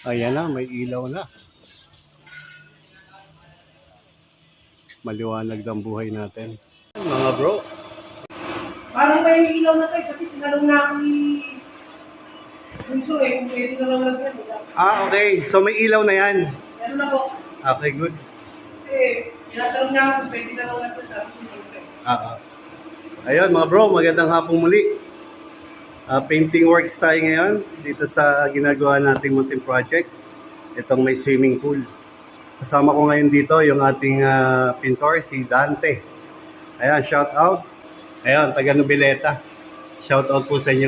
Ayan na, may ilaw na. Maliwanag ang buhay natin. Mga bro. Parang may ilaw na tayo kasi tinanong na ako ni Bunso kung pwede na lang lagyan. Okay. So may ilaw na yan. Meron na po. Okay, good. Kasi tinatanong niya ako kung pwede na lang lagyan. Sabi ko, okay. Ayun mga bro, magandang hapong muli. Painting works tayo ngayon dito sa ginagawa nating munting project. Itong may swimming pool. Kasama ko ngayon dito yung ating pintor, si Dante. Ayan, shout out. Ayan, taga Noveleta. Shout out po sa inyong